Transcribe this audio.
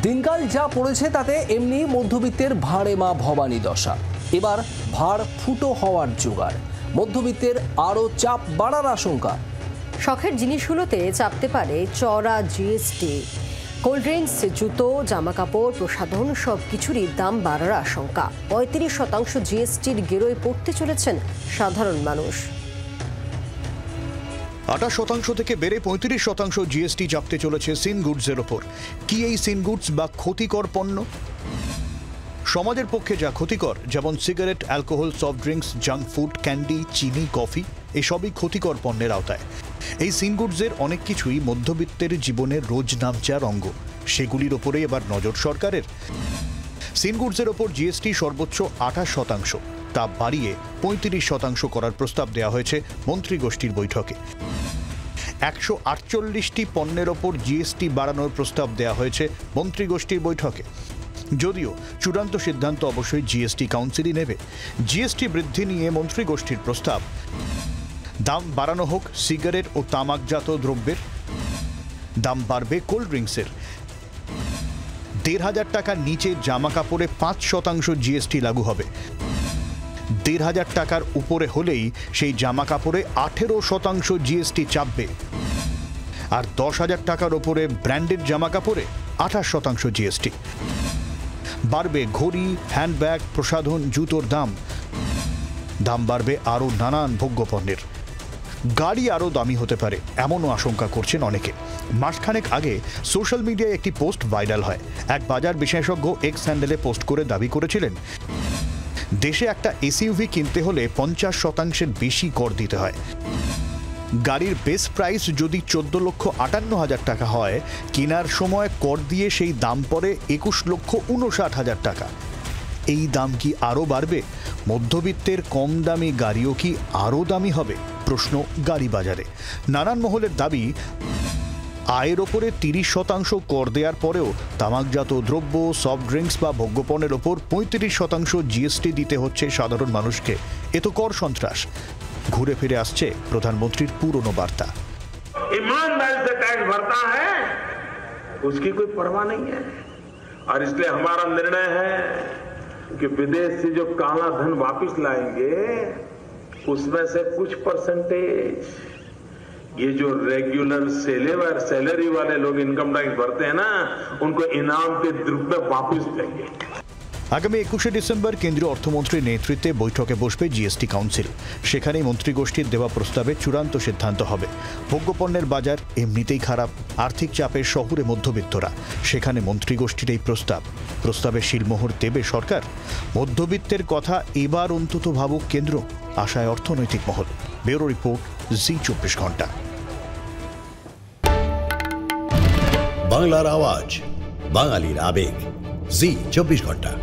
দিনকাল যা পড়েছে তাতে এমনি মধ্যবিত্তের ভাঁড়ে মা ভবানী দশা। এবার ভাঁড় ফুটো হওয়ার জোগাড়, মধ্যবিত্তের আরও চাপ বাড়ার আশঙ্কা। শখের জিনিসগুলোতে চাপতে পারে চড়া জিএসটি। কোল্ড ড্রিঙ্কস, জুতো, জামাকাপড়, প্রসাধন সব কিছুরই দাম বাড়ার আশঙ্কা। ৩৫% জিএসটির গেরোয় পড়তে চলেছেন সাধারণ মানুষ। ২৮% থেকে বেড়ে ৩৫% জিএসটি চাপতে চলেছে সিন গুডসের ওপর। কি এই সিন গুডস বা ক্ষতিকর পণ্য? সমাজের পক্ষে যা ক্ষতিকর, যেমন cigarette, alcohol, soft drinks, junk food, candy, চিনি, কফি, এসবই ক্ষতিকর পণ্যের আওতায়। এই সিন গুডসের অনেক কিছুই মধ্যবিত্তের জীবনের রোজ নামচার অঙ্গ। সেগুলির ওপরে এবার নজর সরকারের। সিন গুডসের ওপর জিএসটি সর্বোচ্চ ২৮%, তা বাড়িয়ে ৩৫% করার প্রস্তাব দেওয়া হয়েছে মন্ত্রিগোষ্ঠীর বৈঠকে। ১৪৮টি পণ্যের ওপর জিএসটি বাড়ানোর প্রস্তাব দেওয়া হয়েছে মন্ত্রিগোষ্ঠীর বৈঠকে। যদিও চূড়ান্ত সিদ্ধান্ত অবশ্যই জিএসটি কাউন্সিলই নেবে। জিএসটি বৃদ্ধি নিয়ে মন্ত্রিগোষ্ঠীর প্রস্তাব, দাম বাড়ানো হোক সিগারেট ও তামাকজাত দ্রব্যের, দাম বাড়বে কোল্ড ড্রিঙ্কসের, ১৫০০ টাকার নিচে জামা কাপড়ে ৫% জিএসটি লাগু হবে, ১৫০০ টাকার উপরে হলেই সেই জামা কাপড়ে ১৮% জিএসটি চাপবে, আর ১০,০০০ টাকার উপরে ব্র্যান্ডেড জামা কাপড়ে ২৮% জিএসটি। বাড়বে ঘড়ি, হ্যান্ডব্যাগ, প্রসাধন, জুতোর দাম। দাম বাড়বে আরও নানান ভোগ্যপণ্যের। গাড়ি আরও দামি হতে পারে, এমনও আশঙ্কা করছেন অনেকে। মাসখানেক আগে সোশ্যাল মিডিয়ায় একটি পোস্ট ভাইরাল হয়। এক বাজার বিশেষজ্ঞ এক্স হ্যান্ডেলে পোস্ট করে দাবি করেছিলেন, দেশে একটা এসইউভি কিনতে হলে ৫০% বেশি কর দিতে হয়। গাড়ির বেস প্রাইস যদি ১৪,৫৮,০০০ টাকা হয়, কেনার সময় কর দিয়ে সেই দাম পড়ে ২১,৫৯,০০০ টাকা। এই দাম কি আরও বাড়বে? মধ্যবিত্তের কম দামি গাড়িও কি আরও দামি হবে? প্রশ্ন গাড়ি বাজারে। নানান মহলের দাবি, আয়ের ওপরে ৩০% কর দেওয়ার পরেও তামাকজাত দ্রব্য, সফট ড্রিঙ্কস বা ভোগ্যপণ্যের ওপর ৩৫% জিএসটি দিতে হচ্ছে সাধারণ মানুষকে। এ তো কর সন্ত্রাস। ঘুরে ফিরে আসছে প্রধানমন্ত্রীর পুরনো বার্তা। ईमानदारी से टैक्स भरता है उसकी कोई परवाह नहीं है, और इसलिए हमारा निर्णय है कि विदेश से जो काला धन वापस लाएंगे उसमें से कुछ परसेंटेज ये जो रेगुलर सैलरी वाले लोग इनकम टैक्स भरते हैं ना, उनको इनाम के रूप में वापस देंगे। আগামী ২১শে ডিসেম্বর কেন্দ্রীয় অর্থমন্ত্রীর নেতৃত্বে বৈঠকে বসবে জিএসটি কাউন্সিল। সেখানেই মন্ত্রিগোষ্ঠীর দেওয়া প্রস্তাবে চূড়ান্ত সিদ্ধান্ত হবে। ভোগ্যপণ্যের বাজার এমনিতেই খারাপ, আর্থিক চাপের শহুরে মধ্যবিত্তরা। সেখানে মন্ত্রিগোষ্ঠীর এই প্রস্তাবে শিলমোহর দেবে সরকার। মধ্যবিত্তের কথা এবার অন্তত ভাবুক কেন্দ্র, আশায় অর্থনৈতিক মহল। ব্যুরো রিপোর্ট, জি24 ঘন্টা। বাংলার আওয়াজ, বাঙালির আবেগ, জি24 ঘন্টা।